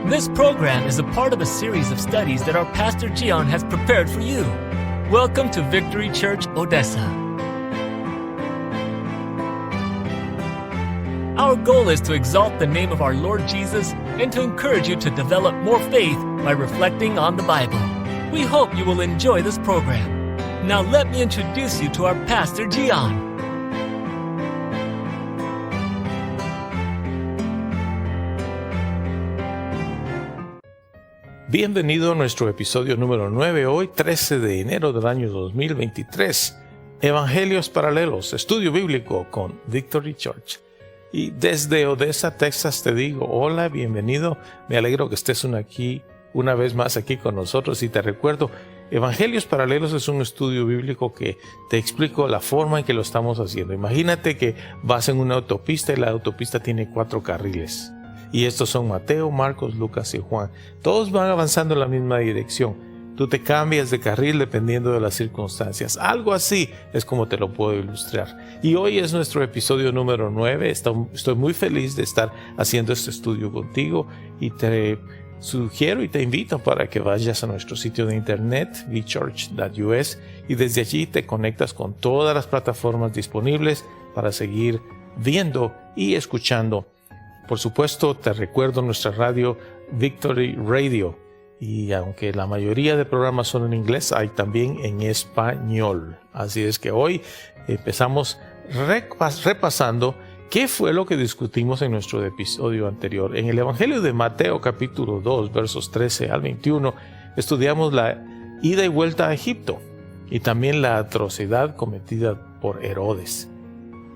This program is a part of a series of studies that our Pastor Gian has prepared for you. Welcome to Victory Church, Odessa. Our goal is to exalt the name of our Lord Jesus and to encourage you to develop more faith by reflecting on the Bible. We hope you will enjoy this program. Now let me introduce you to our Pastor Gian. Bienvenido a nuestro episodio número 9, hoy 13 de enero del año 2023. Evangelios Paralelos, estudio bíblico con Victory Church. Y desde Odessa, Texas, te digo, hola, bienvenido. Me alegro que estés una vez más aquí con nosotros y te recuerdo, Evangelios Paralelos es un estudio bíblico que te explico la forma en que lo estamos haciendo. Imagínate que vas en una autopista y la autopista tiene 4 carriles. Y estos son Mateo, Marcos, Lucas y Juan. Todos van avanzando en la misma dirección. Tú te cambias de carril dependiendo de las circunstancias. Algo así es como te lo puedo ilustrar. Y hoy es nuestro episodio número 9. Estoy muy feliz de estar haciendo este estudio contigo y te sugiero y te invito para que vayas a nuestro sitio de internet, vchurch.us, y desde allí te conectas con todas las plataformas disponibles para seguir viendo y escuchando. Por supuesto, te recuerdo nuestra radio Victory Radio, y aunque la mayoría de programas son en inglés, hay también en español. Así es que hoy empezamos repasando qué fue lo que discutimos en nuestro episodio anterior. En el Evangelio de Mateo capítulo 2, versos 13 al 21, estudiamos la ida y vuelta a Egipto y también la atrocidad cometida por Herodes.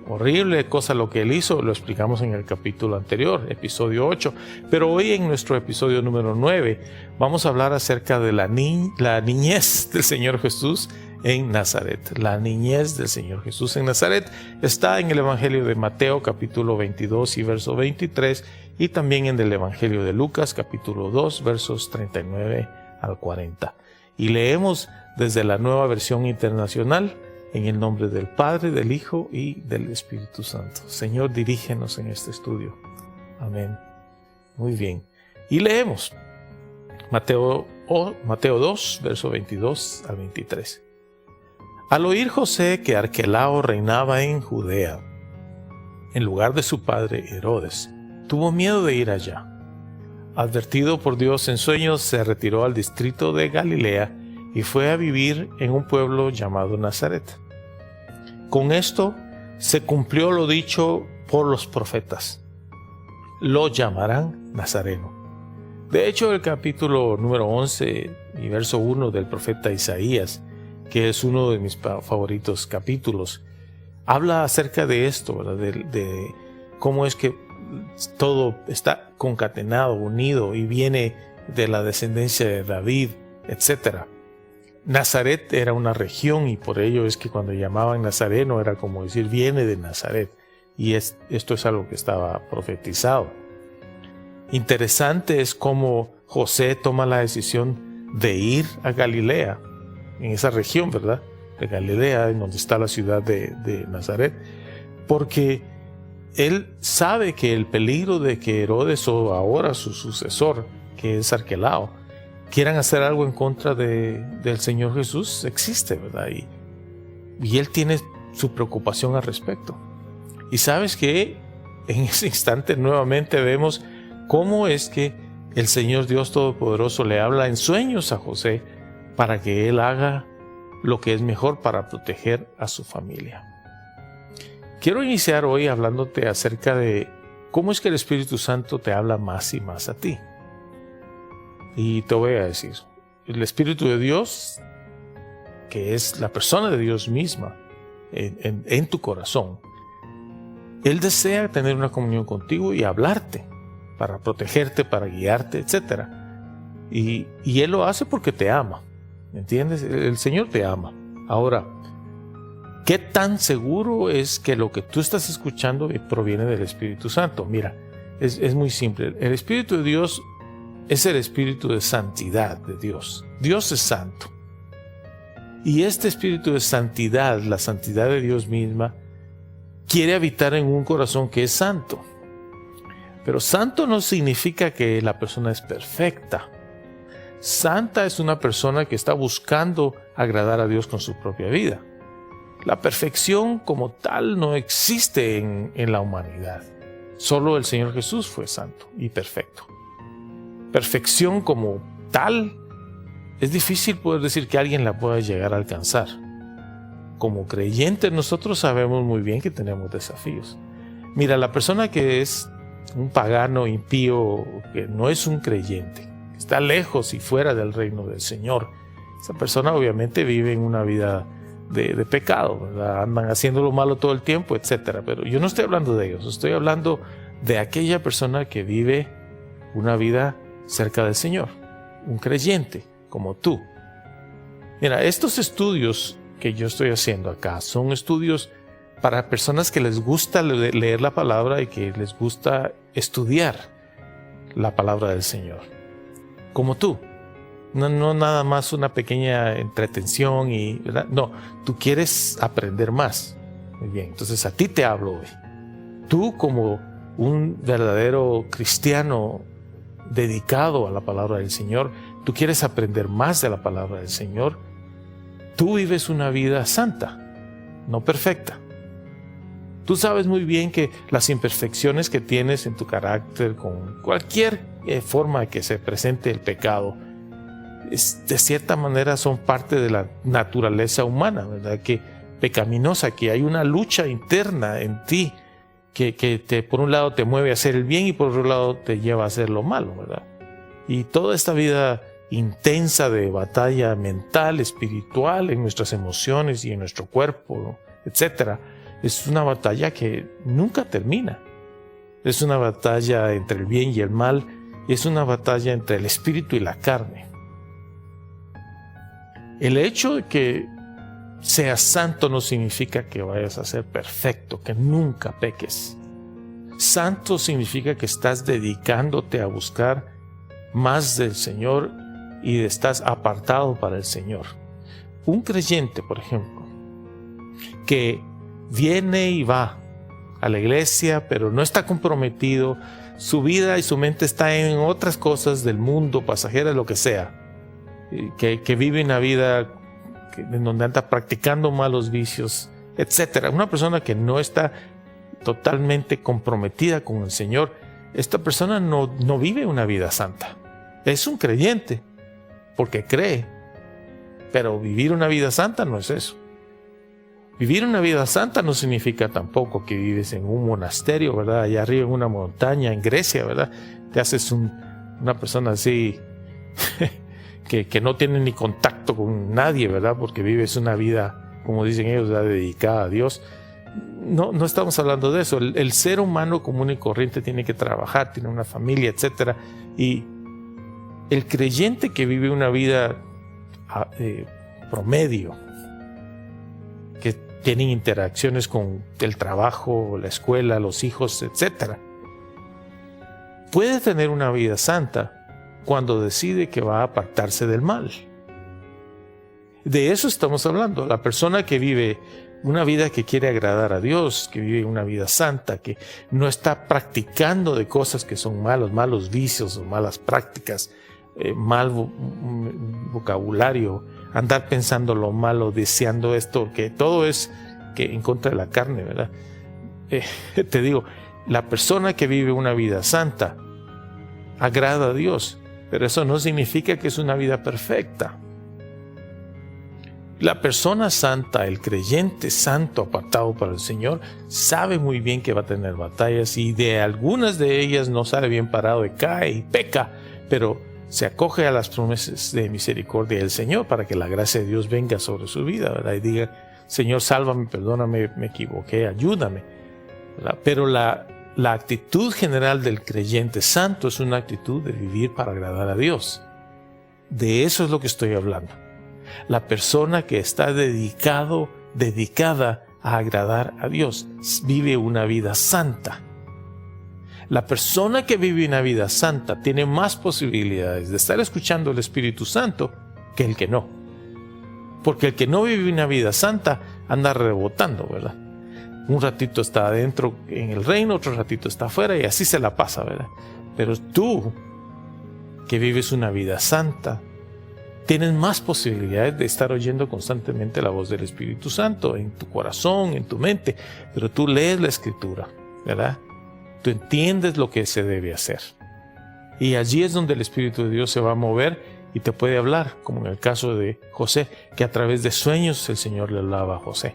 Horrible cosa lo que él hizo, lo explicamos en el capítulo anterior, episodio 8. Pero hoy en nuestro episodio número 9 vamos a hablar acerca de la niñez del Señor Jesús en Nazaret. La niñez del Señor Jesús en Nazaret está en el Evangelio de Mateo capítulo 22 y verso 23 y también en el Evangelio de Lucas capítulo 2 versos 39 al 40. Y leemos desde la Nueva Versión Internacional. En el nombre del Padre, del Hijo y del Espíritu Santo. Señor, dirígenos en este estudio. Amén. Muy bien. Y leemos Mateo 2, verso 22 al 23. Al oír José que Arquelao reinaba en Judea, en lugar de su padre Herodes, tuvo miedo de ir allá. Advertido por Dios en sueños, se retiró al distrito de Galilea y fue a vivir en un pueblo llamado Nazaret. Con esto se cumplió lo dicho por los profetas. Lo llamarán Nazareno. De hecho, el capítulo número 11 y verso 1 del profeta Isaías, que es uno de mis favoritos capítulos, habla acerca de esto, ¿verdad? De cómo es que todo está concatenado, unido y viene de la descendencia de David, etcétera. Nazaret era una región y por ello es que cuando llamaban Nazareno era como decir viene de Nazaret, y esto es algo que estaba profetizado. Interesante es cómo José toma la decisión de ir a Galilea, en esa región, ¿verdad? De Galilea, en donde está la ciudad de Nazaret, porque él sabe que el peligro de que Herodes o ahora su sucesor, que es Arquelao, quieran hacer algo en contra del Señor Jesús, existe, ¿verdad? Y él tiene su preocupación al respecto. Y sabes que en ese instante nuevamente vemos cómo es que el Señor Dios Todopoderoso le habla en sueños a José para que él haga lo que es mejor para proteger a su familia. Quiero iniciar hoy hablándote acerca de cómo es que el Espíritu Santo te habla más y más a ti. Y te voy a decir, el Espíritu de Dios, que es la persona de Dios misma en tu corazón, Él desea tener una comunión contigo y hablarte para protegerte, para guiarte, etc. Y Él lo hace porque te ama, ¿entiendes? El Señor te ama. Ahora, ¿qué tan seguro es que lo que tú estás escuchando proviene del Espíritu Santo? Mira, es muy simple. El Espíritu de Dios es el espíritu de santidad de Dios. Dios es santo. Y este espíritu de santidad, la santidad de Dios misma, quiere habitar en un corazón que es santo. Pero santo no significa que la persona es perfecta. Santa es una persona que está buscando agradar a Dios con su propia vida. La perfección como tal no existe en la humanidad. Solo el Señor Jesús fue santo y perfecto. Perfección como tal, es difícil poder decir que alguien la pueda llegar a alcanzar. Como creyentes nosotros sabemos muy bien que tenemos desafíos. Mira, la persona que es un pagano impío, que no es un creyente, que está lejos y fuera del reino del Señor, esa persona obviamente vive en una vida de pecado, ¿verdad? Andan haciendo lo malo todo el tiempo, etc. Pero yo no estoy hablando de ellos, estoy hablando de aquella persona que vive una vida cerca del Señor, un creyente como tú. Mira, estos estudios que yo estoy haciendo acá son estudios para personas que les gusta leer la palabra y que les gusta estudiar la palabra del Señor, como tú. No nada más una pequeña entretención, ¿verdad? No, tú quieres aprender más. Muy bien, entonces a ti te hablo hoy. Tú como un verdadero cristiano dedicado a la palabra del Señor, tú quieres aprender más de la palabra del Señor. Tú vives una vida santa, no perfecta. Tú sabes muy bien que las imperfecciones que tienes en tu carácter, con cualquier forma que se presente el pecado, de cierta manera son parte de la naturaleza humana, ¿verdad? Que pecaminosa, que hay una lucha interna en ti que por un lado te mueve a hacer el bien y por otro lado te lleva a hacer lo malo, ¿verdad? Y toda esta vida intensa de batalla mental, espiritual, en nuestras emociones y en nuestro cuerpo, etcétera, es una batalla que nunca termina. Es una batalla entre el bien y el mal, y es una batalla entre el espíritu y la carne. El hecho de que seas santo no significa que vayas a ser perfecto, que nunca peques. Santo significa que estás dedicándote a buscar más del Señor y estás apartado para el Señor. Un creyente, por ejemplo, que viene y va a la iglesia, pero no está comprometido, su vida y su mente está en otras cosas del mundo, pasajeras, lo que sea, que vive una vida en donde anda practicando malos vicios, etc. Una persona que no está totalmente comprometida con el Señor, esta persona no vive una vida santa. Es un creyente, porque cree, pero vivir una vida santa no es eso. Vivir una vida santa no significa tampoco que vives en un monasterio, ¿verdad? Allá arriba en una montaña, en Grecia, ¿verdad? Te haces una persona así que no tiene ni contacto con nadie, ¿verdad? Porque vives una vida, como dicen ellos, ¿verdad? Dedicada a Dios. No estamos hablando de eso. El ser humano común y corriente tiene que trabajar, tiene una familia, etc. Y el creyente que vive una vida promedio, que tienen interacciones con el trabajo, la escuela, los hijos, etc., puede tener una vida santa cuando decide que va a apartarse del mal. De eso estamos hablando. La persona que vive una vida que quiere agradar a Dios, que vive una vida santa, que no está practicando de cosas que son malos vicios o malas prácticas, mal vocabulario, andar pensando lo malo, deseando esto, que todo es que en contra de la carne, ¿verdad? Te digo, la persona que vive una vida santa agrada a Dios, pero eso no significa que es una vida perfecta. La persona santa, el creyente santo apartado para el Señor, sabe muy bien que va a tener batallas y de algunas de ellas no sale bien parado y cae y peca, pero se acoge a las promesas de misericordia del Señor para que la gracia de Dios venga sobre su vida, ¿verdad? Y diga, Señor, sálvame, perdóname, me equivoqué, ayúdame, ¿verdad? Pero la actitud general del creyente santo es una actitud de vivir para agradar a Dios. De eso es lo que estoy hablando. La persona que está dedicada a agradar a Dios vive una vida santa. La persona que vive una vida santa tiene más posibilidades de estar escuchando el Espíritu Santo que el que no. Porque el que no vive una vida santa anda rebotando, ¿verdad? Un ratito está adentro en el reino, otro ratito está afuera y así se la pasa, ¿verdad? Pero tú, que vives una vida santa, tienes más posibilidades de estar oyendo constantemente la voz del Espíritu Santo en tu corazón, en tu mente, pero tú lees la Escritura, ¿verdad? Tú entiendes lo que se debe hacer. Y allí es donde el Espíritu de Dios se va a mover y te puede hablar, como en el caso de José, que a través de sueños el Señor le hablaba a José.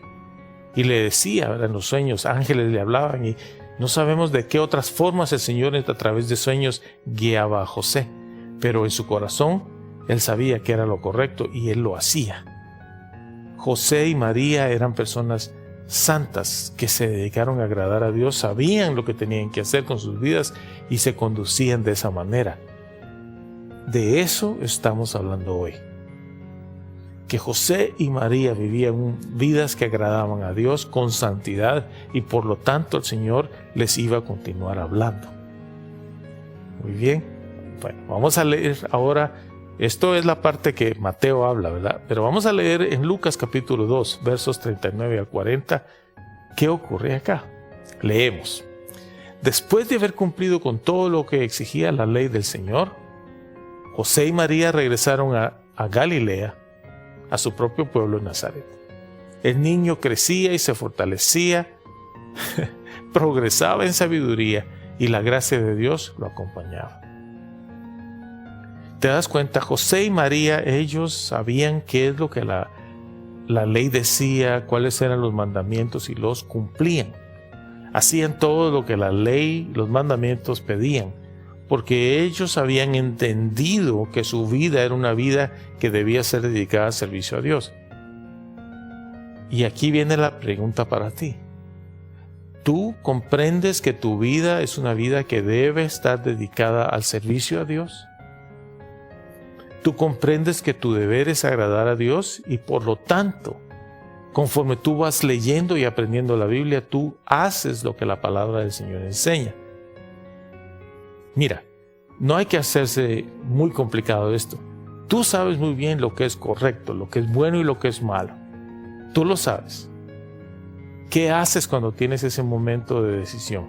Y le decía, ¿verdad? En los sueños, ángeles le hablaban y no sabemos de qué otras formas el Señor a través de sueños guiaba a José. Pero en su corazón, él sabía que era lo correcto y él lo hacía. José y María eran personas santas que se dedicaron a agradar a Dios, sabían lo que tenían que hacer con sus vidas y se conducían de esa manera. De eso estamos hablando hoy. Que José y María vivían vidas que agradaban a Dios con santidad y por lo tanto el Señor les iba a continuar hablando. Muy bien. Bueno, vamos a leer ahora, esto es la parte que Mateo habla, ¿verdad? Pero vamos a leer en Lucas capítulo 2, versos 39 al 40, ¿qué ocurre acá? Leemos. Después de haber cumplido con todo lo que exigía la ley del Señor, José y María regresaron a Galilea, a su propio pueblo Nazaret. El niño crecía y se fortalecía, progresaba en sabiduría y la gracia de Dios lo acompañaba. ¿Te das cuenta? José y María, ellos sabían qué es lo que la ley decía, cuáles eran los mandamientos y los cumplían. Hacían todo lo que la ley, los mandamientos pedían, porque ellos habían entendido que su vida era una vida que debía ser dedicada al servicio a Dios. Y aquí viene la pregunta para ti. ¿Tú comprendes que tu vida es una vida que debe estar dedicada al servicio a Dios? ¿Tú comprendes que tu deber es agradar a Dios y por lo tanto, conforme tú vas leyendo y aprendiendo la Biblia, tú haces lo que la palabra del Señor enseña? Mira, no hay que hacerse muy complicado esto. Tú sabes muy bien lo que es correcto, lo que es bueno y lo que es malo. Tú lo sabes. ¿Qué haces cuando tienes ese momento de decisión?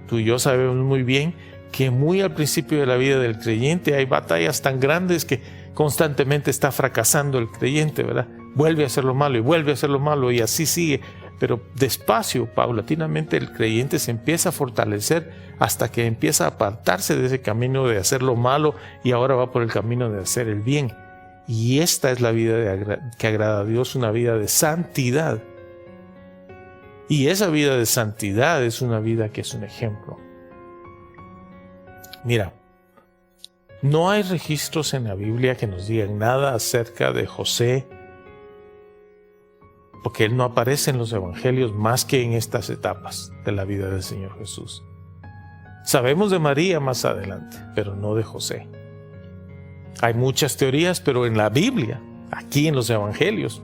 Tú y yo sabemos muy bien que muy al principio de la vida del creyente hay batallas tan grandes que constantemente está fracasando el creyente, ¿verdad? Vuelve a hacer lo malo y vuelve a hacer lo malo y así sigue. Pero despacio, paulatinamente, el creyente se empieza a fortalecer hasta que empieza a apartarse de ese camino de hacer lo malo y ahora va por el camino de hacer el bien. Y esta es la vida que agrada a Dios, una vida de santidad. Y esa vida de santidad es una vida que es un ejemplo. Mira, no hay registros en la Biblia que nos digan nada acerca de José, porque él no aparece en los evangelios más que en estas etapas de la vida del Señor Jesús. Sabemos de María más adelante, pero no de José. Hay muchas teorías, pero en la Biblia, aquí en los evangelios,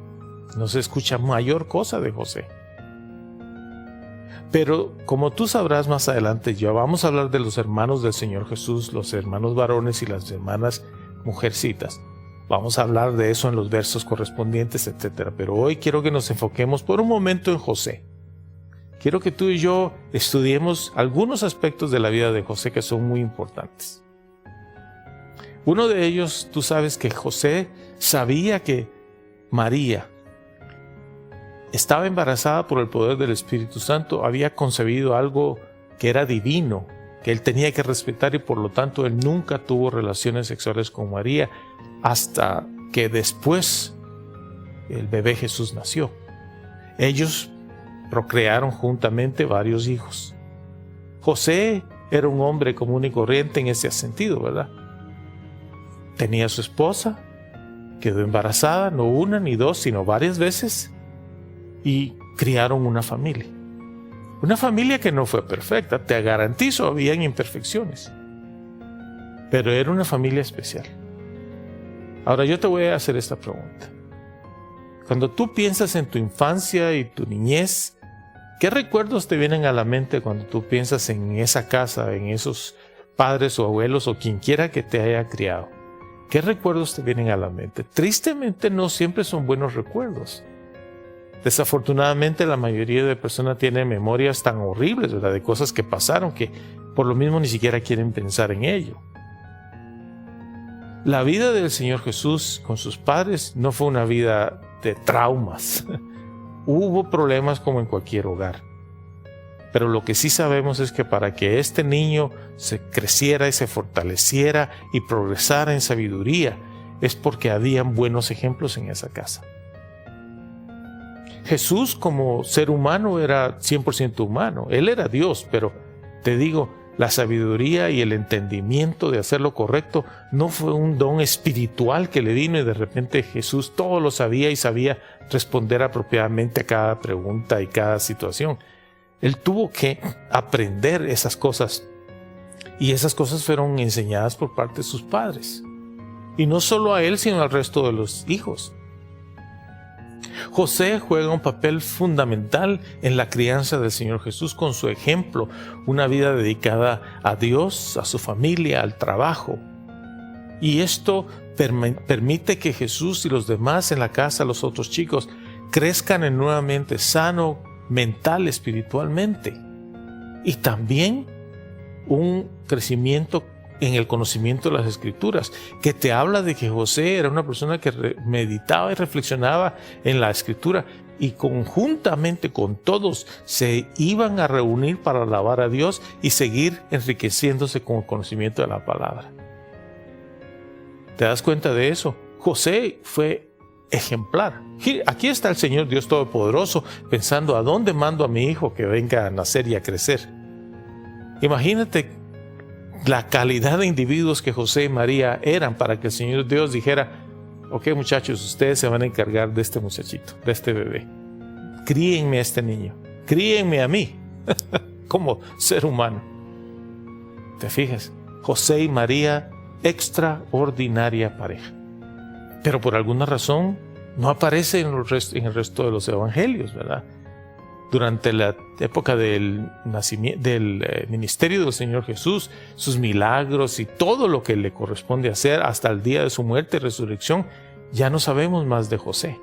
no se escucha mayor cosa de José. Pero como tú sabrás más adelante, ya vamos a hablar de los hermanos del Señor Jesús, los hermanos varones y las hermanas mujercitas. Vamos a hablar de eso en los versos correspondientes, etc. Pero hoy quiero que nos enfoquemos por un momento en José. Quiero que tú y yo estudiemos algunos aspectos de la vida de José que son muy importantes. Uno de ellos, tú sabes que José sabía que María estaba embarazada por el poder del Espíritu Santo, había concebido algo que era divino, que él tenía que respetar y por lo tanto él nunca tuvo relaciones sexuales con María hasta que después el bebé Jesús nació. Ellos procrearon juntamente varios hijos. José era un hombre común y corriente en ese sentido, ¿verdad? Tenía a su esposa, quedó embarazada, no una ni dos, sino varias veces, y criaron una familia. Una familia que no fue perfecta, te garantizo, habían imperfecciones, pero era una familia especial. Ahora yo te voy a hacer esta pregunta. Cuando tú piensas en tu infancia y tu niñez, ¿qué recuerdos te vienen a la mente cuando tú piensas en esa casa, en esos padres o abuelos o quien quiera que te haya criado? ¿Qué recuerdos te vienen a la mente? Tristemente no siempre son buenos recuerdos. Desafortunadamente, la mayoría de personas tienen memorias tan horribles, ¿verdad?, de cosas que pasaron que por lo mismo ni siquiera quieren pensar en ello. La vida del Señor Jesús con sus padres no fue una vida de traumas. Hubo problemas como en cualquier hogar. Pero lo que sí sabemos es que para que este niño se creciera y se fortaleciera y progresara en sabiduría, es porque habían buenos ejemplos en esa casa. Jesús como ser humano era 100% humano. Él era Dios, pero te digo, la sabiduría y el entendimiento de hacer lo correcto no fue un don espiritual que le vino y de repente Jesús todo lo sabía y sabía responder apropiadamente a cada pregunta y cada situación. Él tuvo que aprender esas cosas y esas cosas fueron enseñadas por parte de sus padres. Y no solo a él, sino al resto de los hijos. José juega un papel fundamental en la crianza del Señor Jesús con su ejemplo, una vida dedicada a Dios, a su familia, al trabajo. Y esto permite que Jesús y los demás en la casa, los otros chicos, crezcan en nuevamente sano, mental, espiritualmente. Y también un crecimiento en el conocimiento de las Escrituras, que te habla de que José era una persona que meditaba y reflexionaba en la Escritura y conjuntamente con todos se iban a reunir para alabar a Dios y seguir enriqueciéndose con el conocimiento de la palabra. ¿Te das cuenta de eso? José fue ejemplar. Aquí está el Señor Dios Todopoderoso pensando: ¿a dónde mando a mi hijo que venga a nacer y a crecer? Imagínate la calidad de individuos que José y María eran para que el Señor Dios dijera: ok, muchachos, ustedes se van a encargar de este muchachito, de este bebé. Críenme a este niño, críenme a mí como ser humano. ¿Te fijas? José y María, extraordinaria pareja. Pero por alguna razón no aparece en el resto de los evangelios, ¿verdad? Durante la época del ministerio del Señor Jesús, sus milagros y todo lo que le corresponde hacer hasta el día de su muerte y resurrección, ya no sabemos más de José.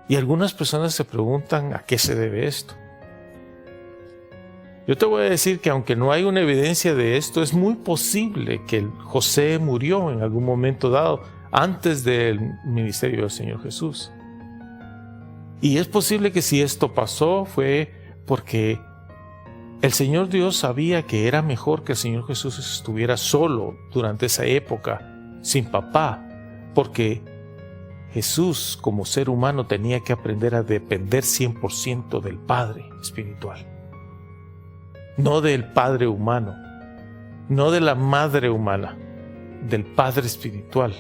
Y algunas personas se preguntan: ¿a qué se debe esto? Yo te voy a decir que aunque no hay una evidencia de esto, es muy posible que José murió en algún momento dado antes del ministerio del Señor Jesús. Y es posible que si esto pasó fue porque el Señor Dios sabía que era mejor que el Señor Jesús estuviera solo durante esa época, sin papá, porque Jesús como ser humano tenía que aprender a depender 100% del Padre espiritual. No del Padre humano, no de la Madre humana, del Padre espiritual,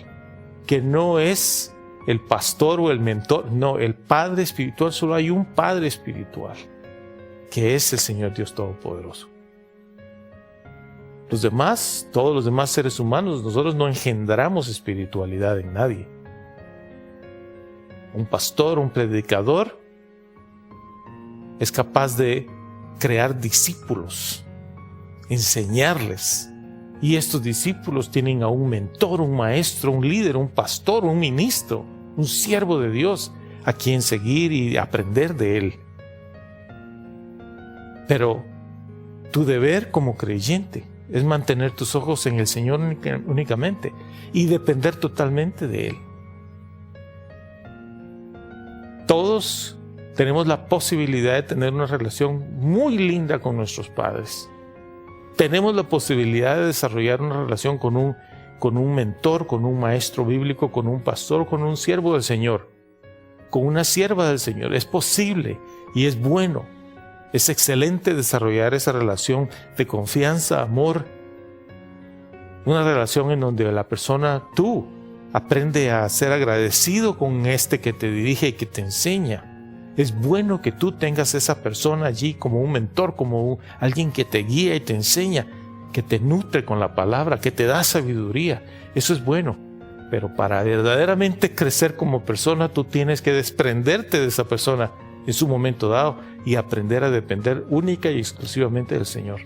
que no es el pastor o el mentor, no, el Padre espiritual. Solo hay un Padre espiritual, que es el Señor Dios Todopoderoso. Los demás, todos los demás seres humanos, nosotros no engendramos espiritualidad en nadie. Un pastor, un predicador, es capaz de crear discípulos, enseñarles. Y estos discípulos tienen a un mentor, un maestro, un líder, un pastor, un ministro, un siervo de Dios a quien seguir y aprender de él. Pero tu deber como creyente es mantener tus ojos en el Señor únicamente y depender totalmente de Él. Todos tenemos la posibilidad de tener una relación muy linda con nuestros padres. Tenemos la posibilidad de desarrollar una relación con un mentor, con un maestro bíblico, con un pastor, con un siervo del Señor, con una sierva del Señor. Es posible y es bueno. Es excelente desarrollar esa relación de confianza, amor. Una relación en donde la persona, tú, aprende a ser agradecido con este que te dirige y que te enseña. Es bueno que tú tengas esa persona allí como un mentor, como alguien que te guía y te enseña, que te nutre con la palabra, que te da sabiduría. Eso es bueno. Pero para verdaderamente crecer como persona, tú tienes que desprenderte de esa persona en su momento dado y aprender a depender única y exclusivamente del Señor.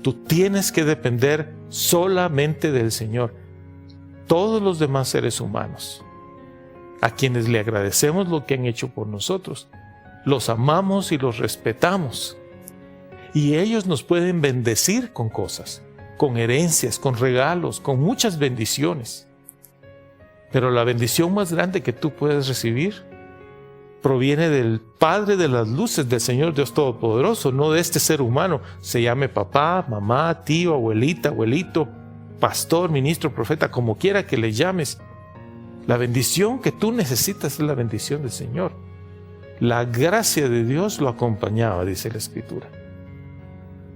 Tú tienes que depender solamente del Señor. Todos los demás seres humanos a quienes le agradecemos lo que han hecho por nosotros. Los amamos y los respetamos. Y ellos nos pueden bendecir con cosas, con herencias, con regalos, con muchas bendiciones. Pero la bendición más grande que tú puedes recibir proviene del Padre de las luces, del Señor Dios Todopoderoso, no de este ser humano, se llame papá, mamá, tío, abuelita, abuelito, pastor, ministro, profeta, como quiera que le llames. La bendición que tú necesitas es la bendición del Señor. La gracia de Dios lo acompañaba, dice la Escritura.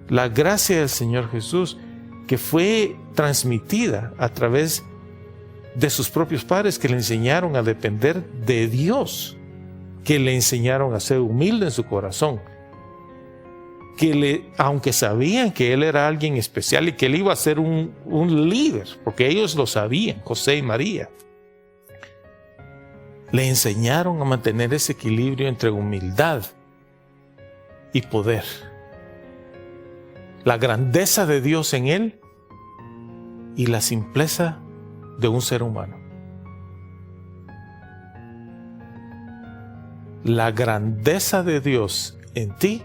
La gracia del Señor Jesús, que fue transmitida a través de sus propios padres, que le enseñaron a depender de Dios, que le enseñaron a ser humilde en su corazón, aunque sabían que él era alguien especial y que él iba a ser un líder, porque ellos lo sabían, José y María, le enseñaron a mantener ese equilibrio entre humildad y poder. La grandeza de Dios en él y la simpleza de un ser humano. La grandeza de Dios en ti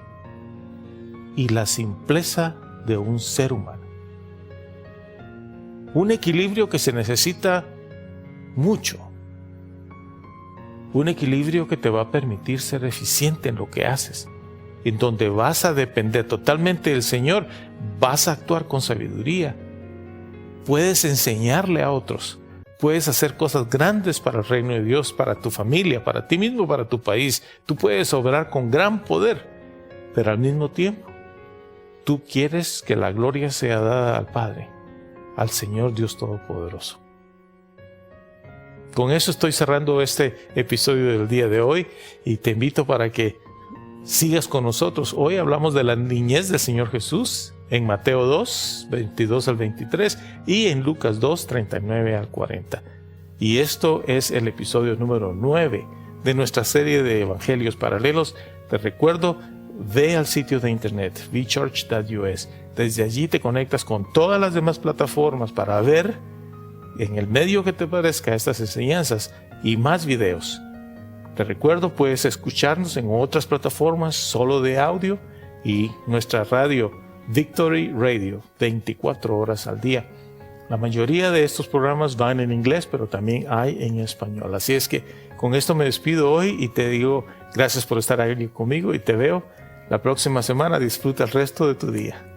y la simpleza de un ser humano. Un equilibrio que se necesita mucho. Un equilibrio que te va a permitir ser eficiente en lo que haces, en donde vas a depender totalmente del Señor, vas a actuar con sabiduría, puedes enseñarle a otros, puedes hacer cosas grandes para el reino de Dios, para tu familia, para ti mismo, para tu país. Tú puedes obrar con gran poder, pero al mismo tiempo, tú quieres que la gloria sea dada al Padre, al Señor Dios Todopoderoso. Con eso estoy cerrando este episodio del día de hoy y te invito para que sigas con nosotros. Hoy hablamos de la niñez del Señor Jesús en Mateo 2, 22 al 23 y en Lucas 2, 39 al 40. Y esto es el episodio número 9 de nuestra serie de Evangelios Paralelos. Te recuerdo, ve al sitio de internet vchurch.us. Desde allí te conectas con todas las demás plataformas para ver en el medio que te parezca estas enseñanzas y más videos. Te recuerdo, puedes escucharnos en otras plataformas solo de audio y nuestra radio Victory Radio 24 horas al día. La mayoría de estos programas van en inglés, pero también hay en español. Así es que con esto me despido hoy y te digo gracias por estar ahí conmigo y te veo la próxima semana. Disfruta el resto de tu día.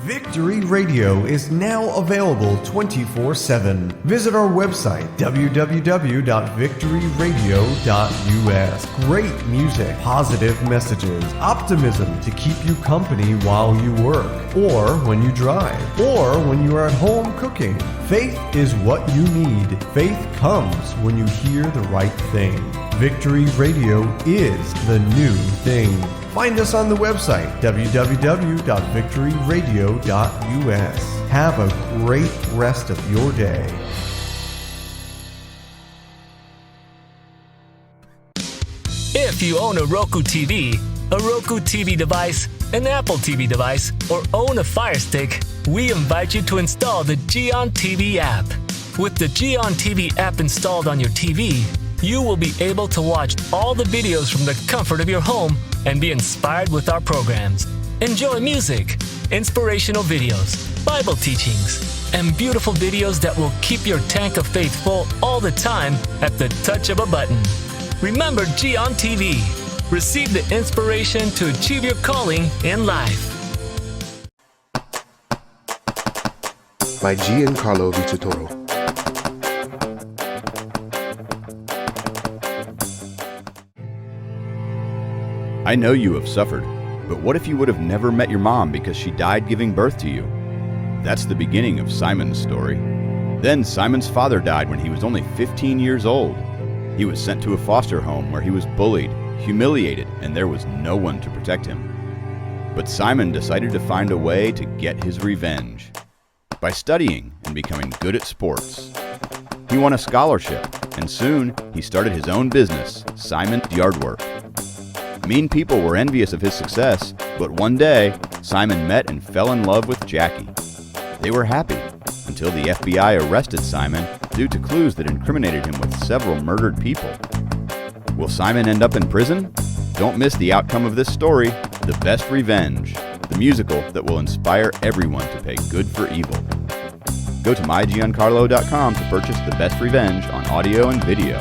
Victory Radio is now available 24/7. Visit our website, www.victoryradio.us. Great music, positive messages, optimism to keep you company while you work, or when you drive, or when you are at home cooking. Faith is what you need. Faith comes when you hear the right thing. Victory Radio is the new thing. Find us on the website, www.victoryradio.us. Have a great rest of your day. If you own a Roku TV, a Roku TV device, an Apple TV device, or own a Fire Stick, we invite you to install the Gion TV app. With the Gion TV app installed on your TV, you will be able to watch all the videos from the comfort of your home and be inspired with our programs. Enjoy music, inspirational videos, Bible teachings, and beautiful videos that will keep your tank of faith full all the time at the touch of a button. Remember Gion TV. Receive the inspiration to achieve your calling in life. By Giancarlo Vitatoro. I know you have suffered, but what if you would have never met your mom because she died giving birth to you? That's the beginning of Simon's story. Then Simon's father died when he was only 15 years old. He was sent to a foster home where he was bullied, humiliated, and there was no one to protect him. But Simon decided to find a way to get his revenge by studying and becoming good at sports. He won a scholarship, and soon he started his own business, Simon's Yardwork. Mean people were envious of his success, but one day, Simon met and fell in love with Jackie. They were happy until the FBI arrested Simon due to clues that incriminated him with several murdered people. Will Simon end up in prison? Don't miss the outcome of this story, The Best Revenge, the musical that will inspire everyone to pay good for evil. Go to mygiancarlo.com to purchase The Best Revenge on audio and video.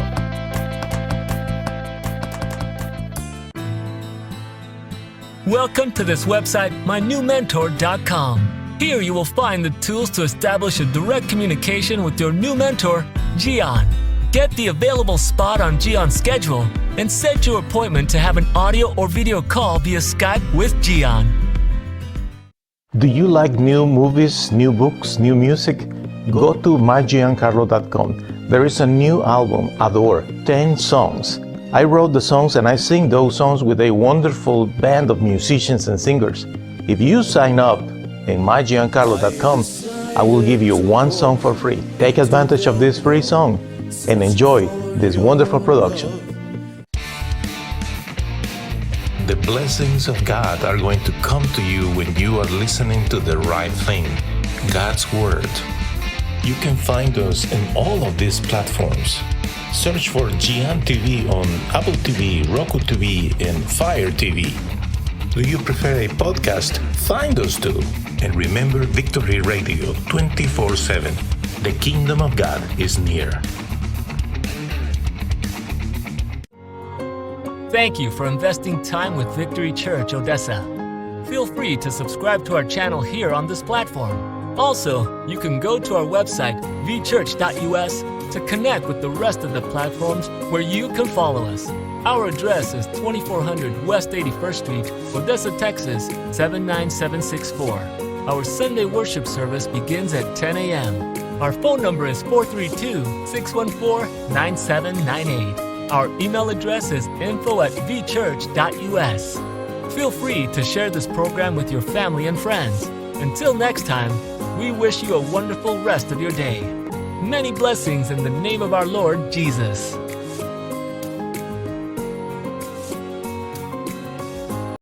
Welcome to this website, mynewmentor.com. Here you will find the tools to establish a direct communication with your new mentor, Gian. Get the available spot on Gion's schedule and set your appointment to have an audio or video call via Skype with Gian. Do you like new movies, new books, new music? Go to mygiancarlo.com. There is a new album, Adore, 10 songs. I wrote the songs and I sing those songs with a wonderful band of musicians and singers. If you sign up in mygiancarlo.com, I will give you one song for free. Take advantage of this free song and enjoy this wonderful production. The blessings of God are going to come to you when you are listening to the right thing, God's Word. You can find us in all of these platforms. Search for Gian TV on Apple TV, Roku TV, and Fire TV. Do you prefer a podcast? Find us too. And remember Victory Radio 24/7. The kingdom of God is near. Thank you for investing time with Victory Church Odessa. Feel free to subscribe to our channel here on this platform. Also, you can go to our website, vchurch.us, to connect with the rest of the platforms where you can follow us. Our address is 2400 West 81st Street, Odessa, Texas, 79764. Our Sunday worship service begins at 10 a.m. Our phone number is 432-614-9798. Our email address is info@vchurch.us. Feel free to share this program with your family and friends. Until next time, we wish you a wonderful rest of your day. Many blessings in the name of our Lord Jesus.